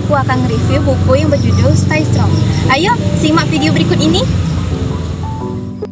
aku akan review buku yang berjudul Stay Strong. Ayo, simak video berikut ini.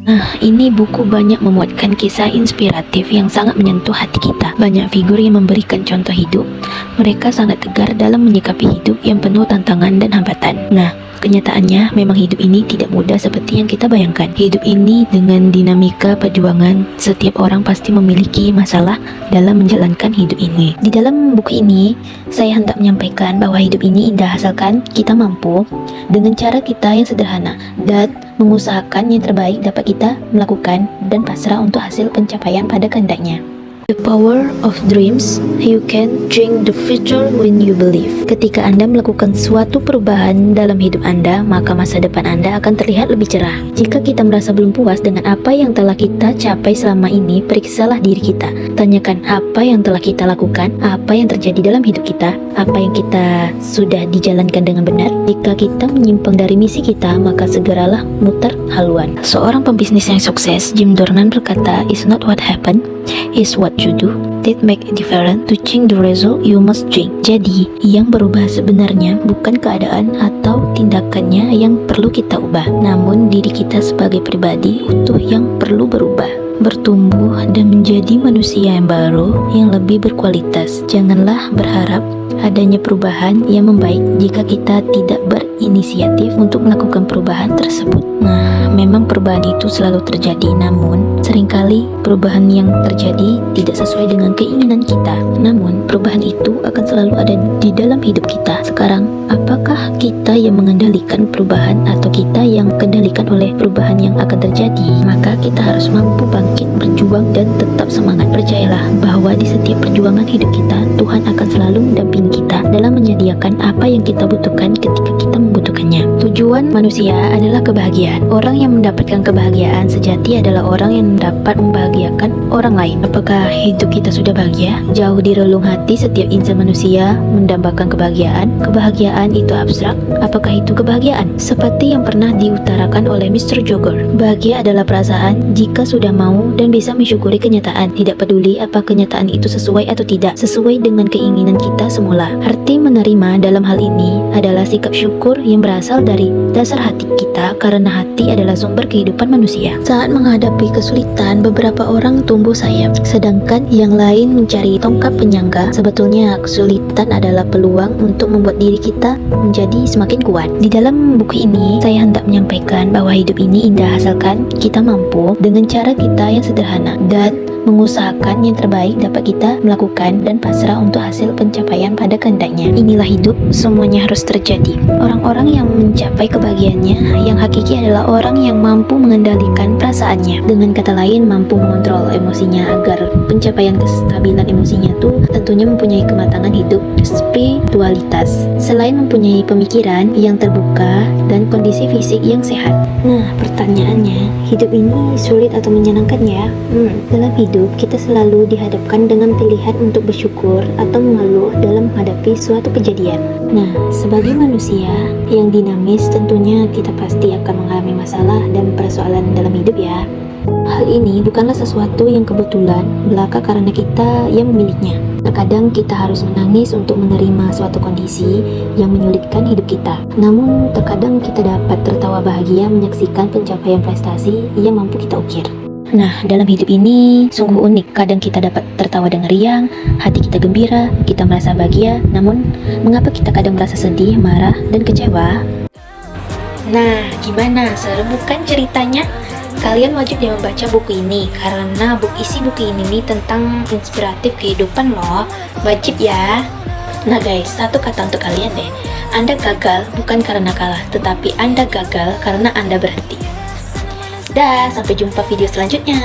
Nah, ini buku banyak memuatkan kisah inspiratif yang sangat menyentuh hati kita. Banyak figur yang memberikan contoh hidup. Mereka sangat tegar dalam menyikapi hidup yang penuh tantangan dan hambatan. Nah, kenyataannya memang hidup ini tidak mudah seperti yang kita bayangkan. Hidup ini dengan dinamika perjuangan, setiap orang pasti memiliki masalah dalam menjalankan hidup ini. Di dalam buku ini, saya hendak menyampaikan bahwa hidup ini indah asalkan kita mampu dengan cara kita yang sederhana dan mengusahakan yang terbaik dapat kita melakukan dan pasrah untuk hasil pencapaian pada kehendaknya. The power of dreams, you can change the future when you believe. Ketika Anda melakukan suatu perubahan dalam hidup Anda, maka masa depan Anda akan terlihat lebih cerah. Jika kita merasa belum puas dengan apa yang telah kita capai selama ini, periksalah diri kita. Tanyakan apa yang telah kita lakukan, apa yang terjadi dalam hidup kita, apa yang kita sudah dijalankan dengan benar. Jika kita menyimpang dari misi kita, maka segeralah muter haluan. Seorang pembisnis yang sukses, Jim Dornan berkata, "It's not what happened, is what you do that make a difference. To change the result, you must change." Jadi, yang berubah sebenarnya bukan keadaan atau tindakannya yang perlu kita ubah, namun diri kita sebagai pribadi utuh yang perlu berubah, bertumbuh dan menjadi manusia yang baru yang lebih berkualitas. Janganlah berharap adanya perubahan yang membaik jika kita tidak berinisiatif untuk melakukan perubahan tersebut. Nah, memang perubahan itu selalu terjadi, namun seringkali perubahan yang terjadi tidak sesuai dengan keinginan kita. Namun, perubahan itu akan selalu ada di dalam hidup kita. Sekarang, apakah kita yang mengendalikan perubahan atau kita yang kendalikan oleh perubahan yang akan terjadi? Maka kita harus mampu bangkit, berjuang, dan tetap semangat. Percayalah bahwa di setiap perjuangan hidup kita, Tuhan akan selalu mendampingi kita dalam menyediakan apa yang kita butuhkan ketika kita membutuhkannya. Tujuan manusia adalah kebahagiaan. Orang yang mendapatkan kebahagiaan sejati adalah orang yang dapat membahagiakan orang lain. Apakah hidup kita sudah bahagia? Jauh di relung hati setiap insan manusia mendambakan kebahagiaan. Kebahagiaan itu abstrak. Apakah itu kebahagiaan? Seperti yang pernah diutarakan oleh Mr. Jogger, bahagia adalah perasaan jika sudah mau dan bisa mensyukuri kenyataan. Tidak peduli apa kenyataan itu sesuai atau tidak, sesuai dengan keinginan kita semula. Arti menerima dalam hal ini adalah sikap syukur yang berasal dari dasar hati kita, karena hati adalah sumber kehidupan manusia. Saat menghadapi kesulitan, beberapa orang tumbuh sayap, sedangkan yang lain mencari tongkat penyangga. Sebetulnya kesulitan adalah peluang untuk membuat diri kita menjadi semakin kuat. Di dalam buku ini, saya hendak menyampaikan bahwa hidup ini indah asalkan kita mampu dengan cara kita yang sederhana dan mengusahakan yang terbaik dapat kita melakukan dan pasrah untuk hasil pencapaian pada kehendaknya. Inilah hidup, semuanya harus terjadi. Orang-orang yang mencapai kebahagiaannya yang hakiki adalah orang yang mampu mengendalikan perasaannya. Dengan kata lain, mampu mengontrol emosinya agar pencapaian kestabilan emosinya itu tentunya mempunyai kematangan hidup spiritualitas. Selain mempunyai pemikiran yang terbuka dan kondisi fisik yang sehat. Nah, pertanyaannya, hidup ini sulit atau menyenangkan ya? Dalam hidup, kita selalu dihadapkan dengan pilihan untuk bersyukur atau mengeluh dalam menghadapi suatu kejadian. Nah, sebagai manusia yang dinamis, tentunya kita pasti akan mengalami masalah dan persoalan dalam hidup ya. Hal ini bukanlah sesuatu yang kebetulan belaka karena kita yang memilikinya. Terkadang kita harus menangis untuk menerima suatu kondisi yang menyulitkan hidup kita. Namun, terkadang kita dapat tertawa bahagia menyaksikan pencapaian prestasi yang mampu kita ukir. Nah, dalam hidup ini sungguh unik. Kadang kita dapat tertawa dengan riang, hati kita gembira, kita merasa bahagia. Namun, mengapa kita kadang merasa sedih, marah, dan kecewa? Nah, gimana? Seru bukan ceritanya? Kalian wajib ya membaca buku ini, karena isi buku ini nih tentang inspiratif kehidupan loh. Wajib ya. Nah guys, satu kata untuk kalian deh. Anda gagal bukan karena kalah, tetapi Anda gagal karena Anda berhenti. Dah, sampai jumpa video selanjutnya.